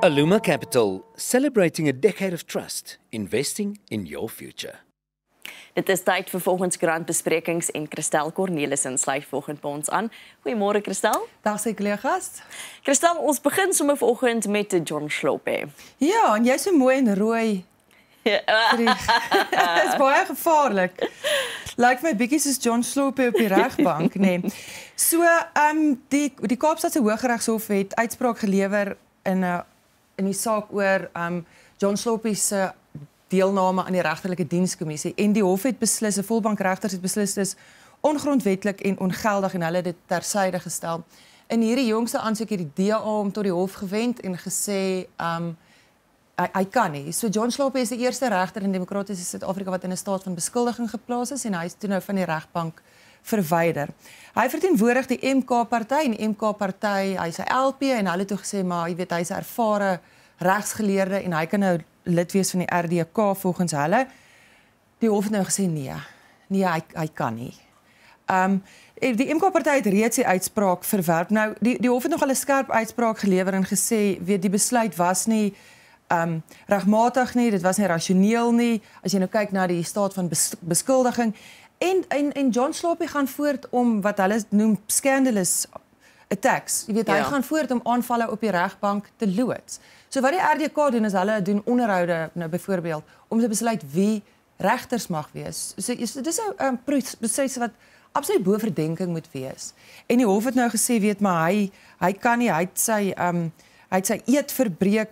Aluma Capital, celebrating a decade of trust, investing in your future. Dit is tyd vir volgens grantbesprekings en Christel Cornelissen sluit volgend by ons aan. Goeiemôre Christel. Dag sy kollegas. Christel, ons begin sommer vanoggend met John Slope. Ja, en jy's so mooi en rooi. Dit is baie gevaarlik. Lyk my bietjie soos John Slope op die regbank, nee. So, die Kaapstadse Hooggeregshof het uitspraak gelewer in die saak oor John Slope se deelname aan die regterlike dienskommissie en die hof het beslis, 'n volbankregters het beslis dis ongrondwetlik en ongeldig en hulle het dit tersyde gestel. In hierdie jongste aansoek het die DA hom tot die hof gewend en gesê hy kan nie. So John Slope is die eerste regter in demokratiese Suid-Afrika wat in 'n staat van beskuldiging geplaas is en hy is toe nou van die regbank verwyder. Hy verteenwoordig die MK-party en die MK-party, hy's 'n LP en hulle het toe gesê maar jy weet hy's 'n ervare regsgeleerde en hy kan nou lid wees van die RDK volgens hulle. Die hof het nou gesê nee, hy kan nie. Die MK-party het reeds die uitspraak verwerp. Nou die hof het nog 'n skerp uitspraak gelewer en gesê weet die besluit was nie regmatig nie, dit was nie rasioneel nie. As jy nou kyk na die staat van beskuldiging en John Slope gaan voort om wat hulle noem scandalous attacks. Jy weet hy gaan voort om aanvalle op die regbank te loods. So wat die RDK doen is hulle doen onderhoude nou byvoorbeeld om te besluit wie regters mag wees. So dis 'n proses wat absoluut bo verdenking moet wees. En die hof het nou gesê weet maar hy kan nie, hy het sy eed verbreek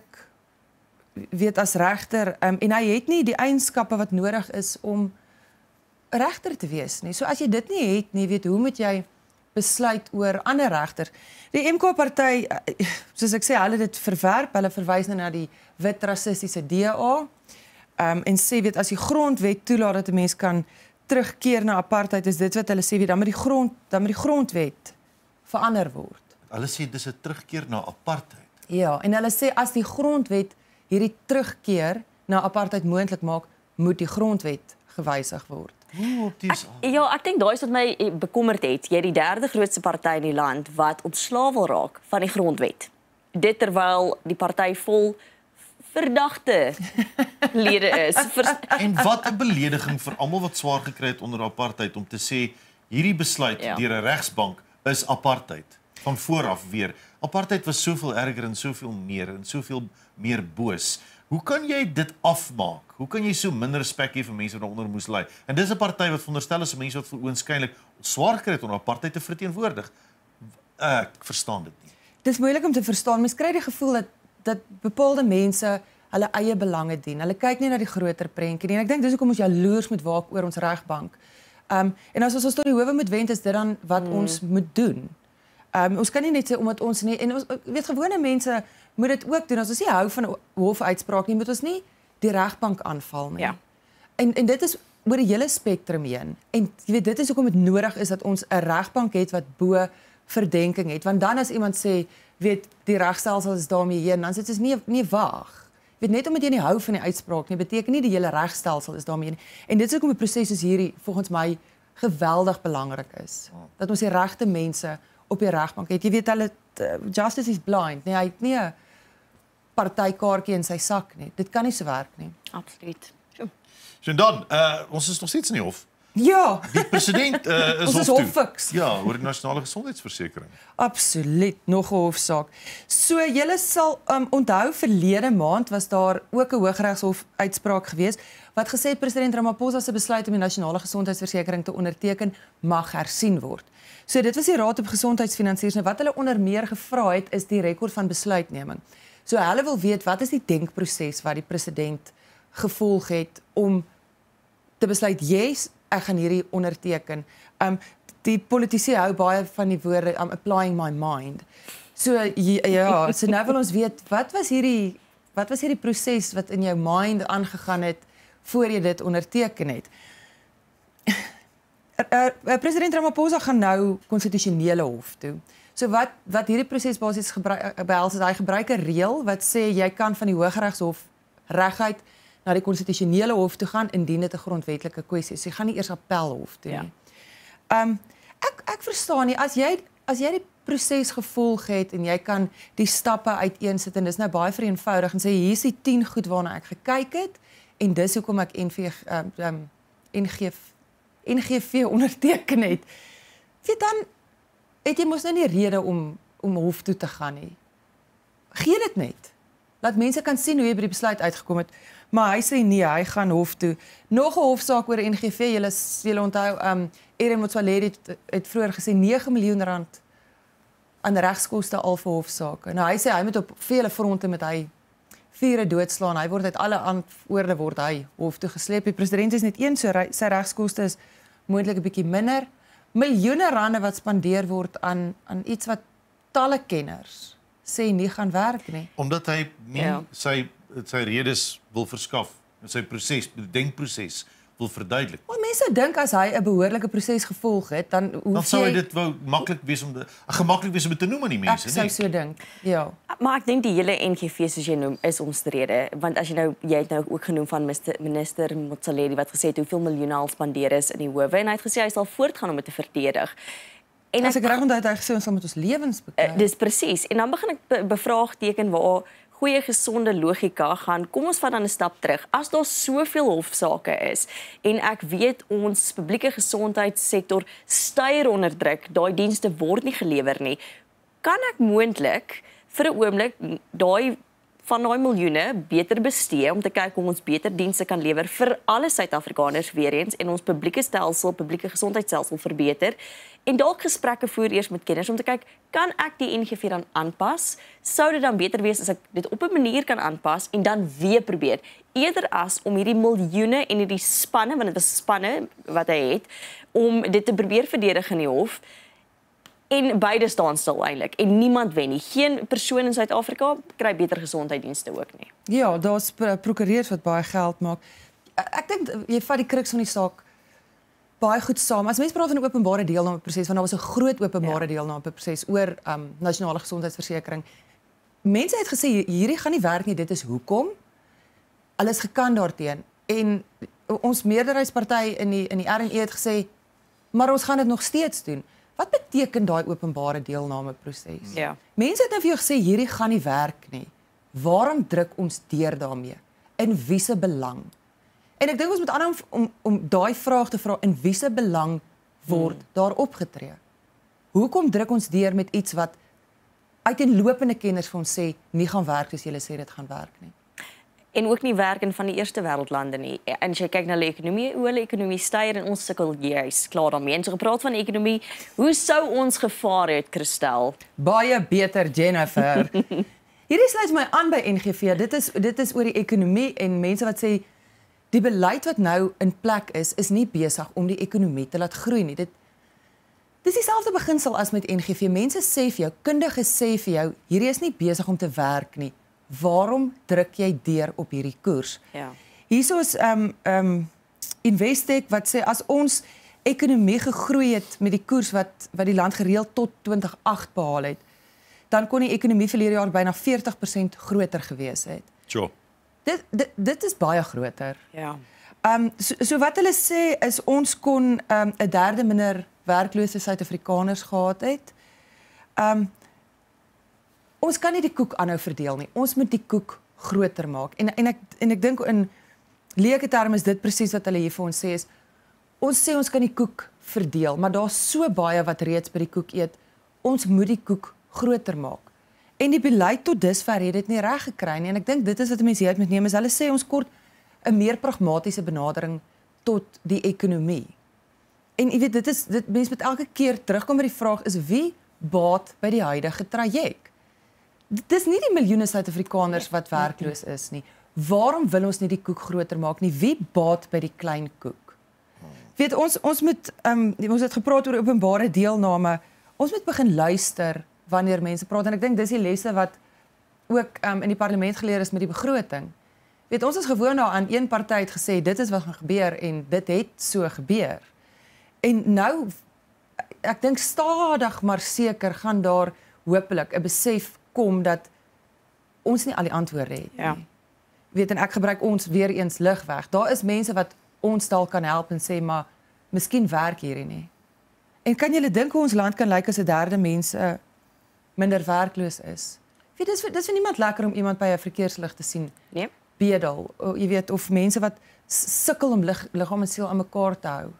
weet as regter en hy het nie die eienskappe wat nodig is om regter te wees nie. So as jy dit nie het nie, weet hoe moet jy besluit oor ander regters? Die MK-party, soos ek sê, hulle dit verwerp, hulle verwys nou na die wit rassistiese DA en sê weet as die grondwet toelaat dat 'n mens kan terugkeer na apartheid, is dit wat hulle sê weet dan moet die grondwet verander word. Hulle sê dis 'n terugkeer na apartheid. Ja, en hulle sê as die grondwet hierdie terugkeer na apartheid moontlik maak, moet die grondwet gewysig word. Ek dink daai is wat my bekommerd het. Jy die derde grootste party in die land wat ontslaaw wil raak van die grondwet. Dit terwyl die party vol verdagte lede is. En wat 'n belediging vir almal wat swaar gekry het onder apartheid om te sê hierdie besluit deur 'n regsbank is apartheid. Van vooraf weer. Apartheid was soveel erger en soveel meer boos. Hoe kan jy dit afmaak? Hoe kan jy so min respek hê vir mense wat daaronder moes ly? En dis 'n party wat veronderstel is mense wat oënskynlik swaar gekry het onder apartheid te verteenwoordig. Ek verstaan dit nie. Dis moeilik om te verstaan. Mens kry die gevoel dat bepaalde mense hulle eie belange dien. Hulle kyk nie na die groter prentjie nie. En ek dink dis hoekom ons jaloers moet waak oor ons regbank. En as ons tot die howe moet wend, is dit dan wat ons moet doen. Ons kan nie net sê omdat ons nie en ons weet gewone mense moet dit ook doen. As ons nie hou van 'n hofuitspraak nie, moet ons nie die regbank aanval nie. Ja. En dit is oor die hele spektrum heen. En jy weet dit is hoekom dit nodig is dat ons 'n regbank het wat bo verdenking het. Want dan as iemand sê, weet die regstelsel is daarmee heen, dan sê dit nie wag. Weet net omdat jy nie hou van die uitspraak nie, beteken nie die hele regstelsel is daarmee heen. En dit is hoekom 'n proses soos hierdie volgens my geweldig belangrik is. Dat ons die regte mense op die regbank het. Jy weet hulle justice is blind. Nee, hy het nie 'n partykaartjie in sy sak nie. Dit kan nie so werk nie. Absoluut. So dan, ons is nog steeds in die hof. Ja. Die president Ons is hoffiks. Ja, oor die nasionale gesondheidsversekering. Absoluut, nog 'n hofsaak. So julle sal onthou verlede maand was daar ook 'n Hooggeregshof uitspraak gewees wat gesê het president Ramaphosa se besluit om die nasionale gesondheidsversekering te onderteken mag hersien word. So dit was die Raad op Gesondheidsfinansiers en wat hulle onder meer gevra het is die rekord van besluitneming. So hulle wil weet wat is die denkproses wat die president gevolg het om te besluit yes, ek gaan hierdie onderteken. Die politici hou baie van die woorde applying my mind. So ja, so nou wil ons weet wat was hierdie proses wat in jou mind aangegaan het voor jy dit onderteken het. President Ramaphosa gaan nou konstitusionele hof toe. So wat hierdie proses basies behels is hy gebruik 'n reël wat sê jy kan van die Hooggeregshof reguit na die konstitusionele hof toe gaan indien dit 'n grondwetlike kwessie is. Jy gaan nie eers appelhof toe nie. Ek verstaan nie as jy die proses gevolg het en jy kan die stappe uiteensit en dis nou baie vereenvoudig en sê hier is die 10 goed waarna ek gekyk het en dis hoekom ek NGV onderteken het. Weet dan het jy mos nou nie rede om hof toe te gaan nie. Gee dit net. Laat mense kan sien hoe jy by die besluit uitgekom het. Maar hy sê nee, hy gaan hof toe. Nog 'n hofsaak oor NGV. Julle onthou, Erin Motsoaledi het vroeër gesê 9 miljoen rand aan regskoste al vir hofsaake. Nou hy sê hy moet op vele fronte met hy vure doodslaan. Hy word uit alle antwoorde word hy hof toe gesleep. Die president is net een, so sy regskoste is moontlik 'n bietjie minder. Miljoene rande wat spandeer word aan iets wat talle kenners sê nie gaan werk nie. Omdat hy nie sy redes wil verskaf, sy denkproses wil verduidelik. Want mense dink as hy 'n behoorlike proses gevolg het, dan sou hy dit wou gemaklik wees om dit te noem aan die mense, nie? Ek sou so dink. Ja. Maar ek dink die hele NGV soos jy noem is omstrede, want as jy het nou ook genoem van minister Motsoaledi wat gesê het hoeveel miljoene al spandeer is in die howe en hy het gesê hy sal voortgaan om dit te verdedig. En as ek reg onthou het hy gesê ons sal met ons lewens beklei. Dis presies. En dan begin ek bevraagteken waar goeie gesonde logika gaan. Kom ons vat dan 'n stap terug. As daar soveel hofsaake is en ek weet ons publieke gesondheidssektor styr onder druk, daai dienste word nie gelewer nie, kan ek moontlik vir 'n oomblik van daai miljoene beter bestee om te kyk hoe ons beter dienste kan lewer vir alle Suid-Afrikaners weer eens en ons publieke gesondheidsstelsel verbeter. En dalk gesprekke voer eers met kenners om te kyk, kan ek die NGV dan aanpas? Sou dit dan beter wees as ek dit op 'n manier kan aanpas en dan weer probeer, eerder as om hierdie miljoene en hierdie spanne, want dit was spanne wat hy het, om dit te probeer verdedig in die hof. En beide staan stil eintlik en niemand wen nie. Geen persoon in Suid-Afrika kry beter gesondheidsdienste ook nie. Ja, daar's prokureurs wat baie geld maak. Ek dink jy vat die kruks van die saak baie goed saam. As mense praat van 'n openbare deelnameproses, want daar was 'n groot openbare deelnameproses oor nasionale gesondheidsversekering. Mense het gesê hierdie gaan nie werk nie, dit is hoekom. Hulle is gekant daarteen. En ons meerderheidsparty in die RNE het gesê, maar ons gaan dit nog steeds doen. Wat beteken daai openbare deelnameproses? Ja. Mense het nou vir jou gesê hierdie gaan nie werk nie. Waarom druk ons deur daarmee? In wie se belang? En ek dink ons moet aanhou om daai vraag te vra, in wie se belang word daar opgetree? Hoekom druk ons deur met iets wat uiteenlopende kenners vir ons sê nie gaan werk soos julle sê dit gaan werk nie? En ook nie werk in van die eerste wêreldlande nie. En as jy kyk na hulle ekonomie, hoe hulle ekonomie styr en ons sukkel juis klaar daarmee. En so gepraat van ekonomie, hoe sou ons gevaar het, Christel? Baie beter, Jennifer. Hierdie sluit my aan by NGV. Dit is oor die ekonomie en mense wat sê die beleid wat nou in plek is nie besig om die ekonomie te laat groei nie. Dis dieselfde beginsel as met NGV. Mense sê vir jou, kundiges sê vir jou, hierdie is nie besig om te werk nie. Waarom druk jy deur op hierdie koers? Ja. Hierso is Investec wat sê as ons ekonomie gegroei het met die koers wat die land gereeld tot 2008 behaal het, dan kon die ekonomie verlede jaar byna 40% groter gewees het. Sure. Dit is baie groter. Ja. So wat hulle sê is ons kon 'n derde minder werklose Suid-Afrikaners gehad het. Ons kan nie die koek aanhou verdeel nie. Ons moet die koek groter maak. En ek dink in leuke terme is dit presies wat hulle hier vir ons sê is ons sê ons kan die koek verdeel, maar daar's so baie wat reeds by die koek eet. Ons moet die koek groter maak. En die beleid tot dusver het dit nie reg gekry nie en ek dink dit is wat mense hier uit moet neem is hulle sê ons kort 'n meer pragmatiese benadering tot die ekonomie. En jy weet dit mense met elke keer terugkom by die vraag is wie baat by die huidige traject? Dit is nie die miljoene Suid-Afrikaners wat werkloos is nie. Waarom wil ons nie die koek groter maak nie? Wie baat by die klein koek? Weet ons het gepraat oor openbare deelname. Ons moet begin luister wanneer mense praat en ek dink dis die lesse wat ook in die parlement geleer is met die begroting. Weet ons is gewoon daaraan een party het gesê dit is wat gaan gebeur en dit het so gebeur. En nou ek dink stadig maar seker gaan daar hopelik 'n besef kom dat ons nie al die antwoorde het nie. Ja. Weet en ek gebruik ons weer eens ligweg. Daar is mense wat ons dalk kan help en sê maar miskien werk hierdie nie. En kan julle dink hoe ons land kan lyk as 'n derde mense minder werkloos is. Weet, dis vir niemand lekker om iemand by 'n verkeerslig te sien. Nee. Bedel, jy weet, of mense wat sukkel om liggaam en siel aan mekaar te hou.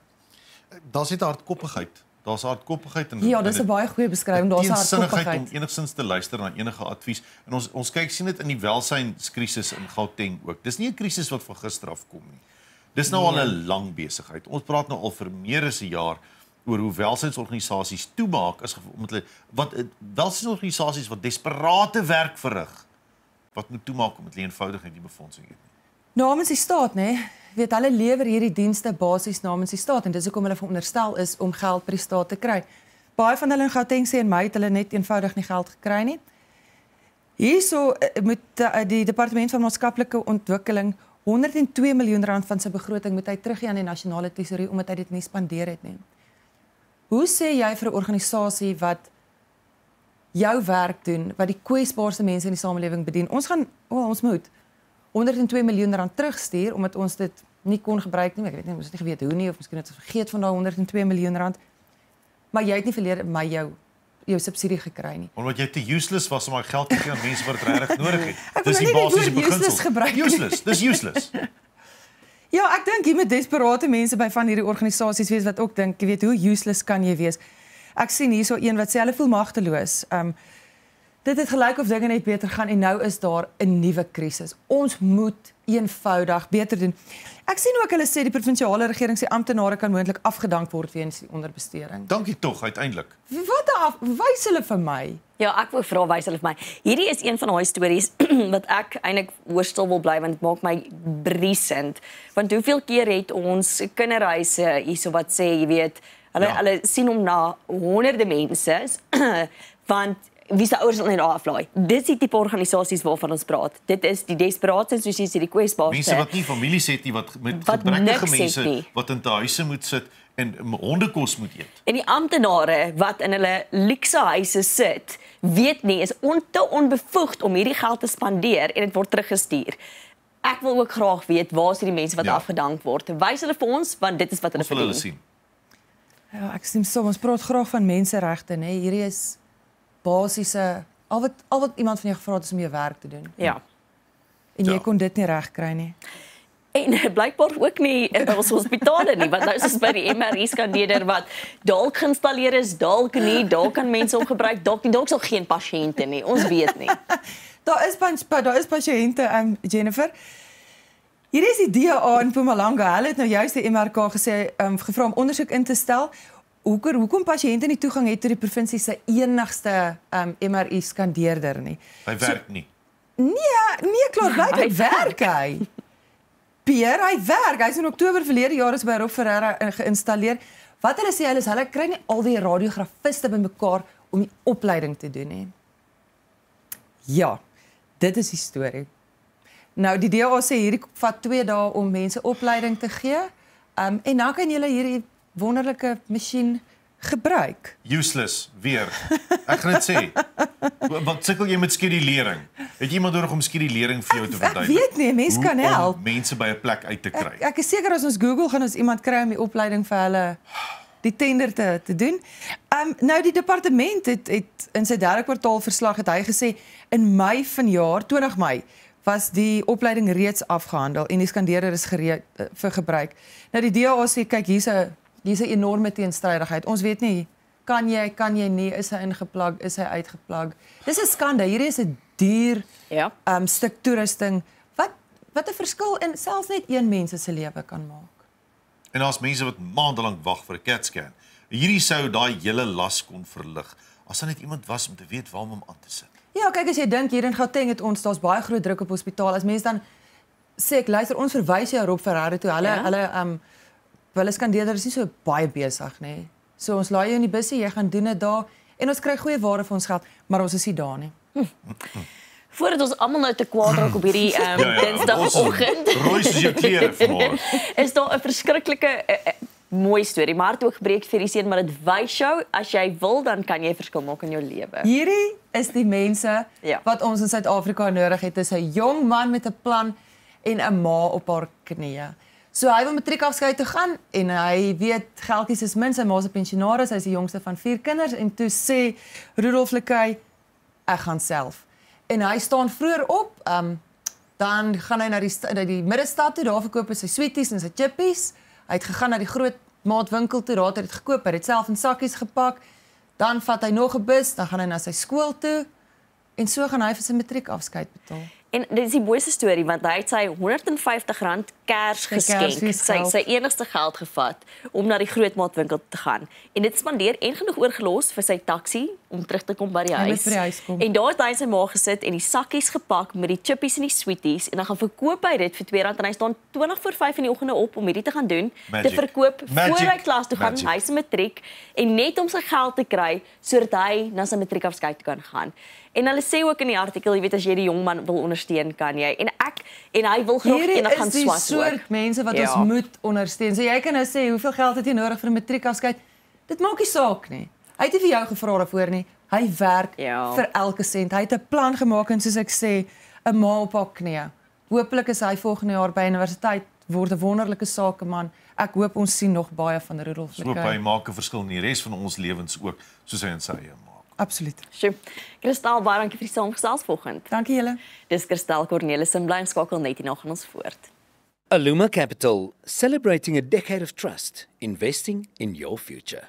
Daar's net hardkoppigheid. Daar's hardkoppigheid en Ja, dis 'n baie goeie beskrywing. Daar's hardkoppigheid om enigstens te luister na enige advies. En ons kyk sien dit in die welsynskrisis in Gauteng ook. Dis nie 'n krisis wat van gister af kom nie. Dis nou al 'n lang besigheid. Ons praat nou al vir meer as 'n jaar oor hoe welsynsorganisasies toemaak as omdat hulle welsynsorganisasies wat desperate werk verrig wat moet toemaak omdat hulle eenvoudig nie die befondsing het nie. Namens die staat, né? Weet hulle lewer hierdie dienste basies namens die staat en dis hoekom hulle veronderstel is om geld by die staat te kry. Baie van hulle in Gauteng sê en my het hulle net eenvoudig nie geld gekry nie. Hierso moet die Departement van Maatskaplike Ontwikkeling 102 miljoen rand van sy begroting moet hy teruggee aan die nasionale tesourie omdat hy dit nie spandeer het nie. Hoe sê jy vir 'n organisasie wat jou werk doen, wat die kwesbaarste mense in die samelewing bedien? Ons moet 102 miljoen rand terugstuur omdat ons dit nie kon gebruik nie. Ek weet nie, ons het nie geweet hoe nie of miskien het ons vergeet van daai 102 miljoen rand. Maar jy het nie verlede my jou subsidie gekry nie. Omdat jy te useless was om daai geld te gee aan mense wat dit regtig nodig het. Dis die basiese beginsel. Useless, dis useless. Ja, ek dink jy moet desperate mense by van hierdie organisasies wees wat ook dink, jy weet, hoe useless kan jy wees? Ek sien hierso een wat sê hulle voel magteloos. Dit het gelyk of dinge net beter gaan en nou is daar 'n nuwe krisis. Ons moet eenvoudig beter doen. Ek sien ook hulle sê die provinsiale regering se amptenare kan moontlik afgedank word weens die onderbesteding. Dankie tog uiteindelik. Wat wys hulle vir my? Ja, ek wou vra wys hulle vir my. Hierdie is een van daai stories wat ek eintlik hoorstil wil bly want dit maak my briesend. Want hoeveel keer het ons kinderhuise hierso wat sê, jy weet, hulle sien hom na honderde mense want wie se ouers wil net aflaai. Dis die tipe organisasies waarvan ons praat. Dit is die desperates soos jy sê, die kwesbaarste. Mense wat nie families het nie, wat met gebrekkige mense wat in huise moet sit en hondekos moet eet. En die amptenare wat in hulle luukse huise sit, weet nie, is te onbevoegd om hierdie geld te spandeer en dit word teruggestuur. Ek wil ook graag weet waar is die mense wat afgedank word. Wys hulle vir ons want dit is wat hulle verdien. Sien. Ja, ek stem saam. Ons praat graag van menseregte, né? Hierdie is basiese al wat iemand van jou gevra het is om jou werk te doen. Ja. En jy kon dit nie reg kry nie. En blykbaar ook nie in ons hospitale nie, want nou is ons by die MRI-skandeerder wat dalk geïnstalleer is, dalk nie, dalk kan mense hom gebruik, dalk sal geen pasiënte nie. Ons weet nie. Daar is pasiënte, Jennifer. Hier is die DA in Mpumalanga. Hulle het nou juist die MRK gesê, gevra om ondersoek in te stel. Hoekom pasiënte nie toegang het tot die provinsie se enigste MRI-skandeerder nie. Hy werk nie. Nee, klaar, blyk hy werk hy. Pierre, hy werk. Hy's in Oktober verlede jaar is by Rob Ferreira geïnstalleer. Wat hulle sê, hulle kry nie al die radiografiste bymekaar om die opleiding te doen nie. Ja, dit is die storie. Nou, die DA sê hierdie vat 2 dae om mense opleiding te gee. En dan kan jy hierdie wonderlike masjien gebruik. Useless, weer. Ek gaan dit sê. Wat sukkel jy met skedulering? Het jy iemand nodig om skedulering vir jou te verduidelik? Ek weet nie, mense kan help. Om mense by 'n plek uit te kry. Ek is seker as ons Google gaan ons iemand kry om die opleiding vir hulle die tender te doen. Nou die departement het in sy 3de kwartaalverslag het hy gesê in Mei vanjaar, 20 Mei, was die opleiding reeds afgehandel en die skandeerder is gereed vir gebruik. Nou die DA sê kyk hier's 'n enorme teenstrydigheid. Ons weet nie, kan jy nie, is hy ingeplag, is hy uitgeplag. Dis 'n skande. Hierdie is 'n duur stuk toerusting wat 'n verskil in selfs net een mens se lewe kan maak. En daar's mense wat maandelang wag vir 'n CAT-scan. Hierdie sou daai hele las kon verlig as daar net iemand was om te weet waar om hom aan te sit. Ja, kyk as jy dink hier in Gauteng het ons daar's baie groot druk op hospitale. As mense dan sê ek luister ons verwys jou Rob Ferreira toe. Hulle skandeerder is nie so baie besig nie. So ons laai jou in die busse, jy gaan doen dit daar en ons kry goeie ware vir ons geld, maar ons is nie daar nie. Voordat ons almal nou te kwaad raak op hierdie Dinsdagoggend. Rooi soos jou klere vanmôre. Is daar 'n verskriklike mooi storie, maar het ook gebreek vir die seun, maar dit wys jou as jy wil dan kan jy verskil maak in jou lewe. Hierdie is die mense wat ons in Suid-Afrika nodig het. Dis 'n jong man met 'n plan en 'n ma op haar knieë. So hy wil matriekafskeid toe gaan en hy weet geldjies is min, sy ma is 'n pensionaris, hy is die jongste van 4 kinders en toe sê Rudolf Lekay, ek gaan self. En hy staan vroeër op, dan gaan hy na die middestad toe, daar verkoop hy sy sweeties en sy chippies. Hy het gegaan na die groot maatwinkel toe, daar het hy dit gekoop, hy het self in sakkies gepak. Dan vat hy nog 'n bus, dan gaan hy na sy skool toe en so gaan hy vir sy matriekafskeid betaal. En dit is die mooiste storie want hy het sy R150 kers geskenk, sy enigste geld gevat om na die grootmaatwinkel te gaan. En dit spandeer en genoeg oorgelos vir sy taxi om terug te kom by die huis. En daar het hy sy ma gesit en die sakkies gepak met die chippies en die sweeties en dan gaan verkoop hy dit vir R2 en hy staan 20:45 in die oggende op om hierdie te gaan doen, te verkoop voor hy klas toe gaan, hy se matriek en net om sy geld te kry sodat hy na sy matriekafskeid toe kan gaan. En hulle sê ook in die artikel, jy weet as jy die jong man wil ondersteun, kan jy. En hy wil graag eendag gaan swat ook. Hierdie is die soort mense wat ons moet ondersteun. So jy kan nou sê, hoeveel geld het jy nodig vir 'n matriekafskeid? Dit maak nie saak nie. Hy het nie vir jou gevra daarvoor nie. Hy werk vir elke sent. Hy het 'n plan gemaak en soos ek sê, 'n ma op haar knie. Hoopelik is hy volgende jaar by universiteit, word 'n wonderlike sakeman. Ek hoop ons sien nog baie van Rudolf McKay. Hoop hy maak 'n verskil in die res van ons lewens ook, soos hy in sy eie maak. Absoluut. Sjoe. Kristal, baie dankie vir die saamgesels vanoggend. Dankie julle. Dis Kristal Cornelissen, bly skakel net hierna gaan ons voort. Aluma Capital, celebrating a decade of trust, investing in your future.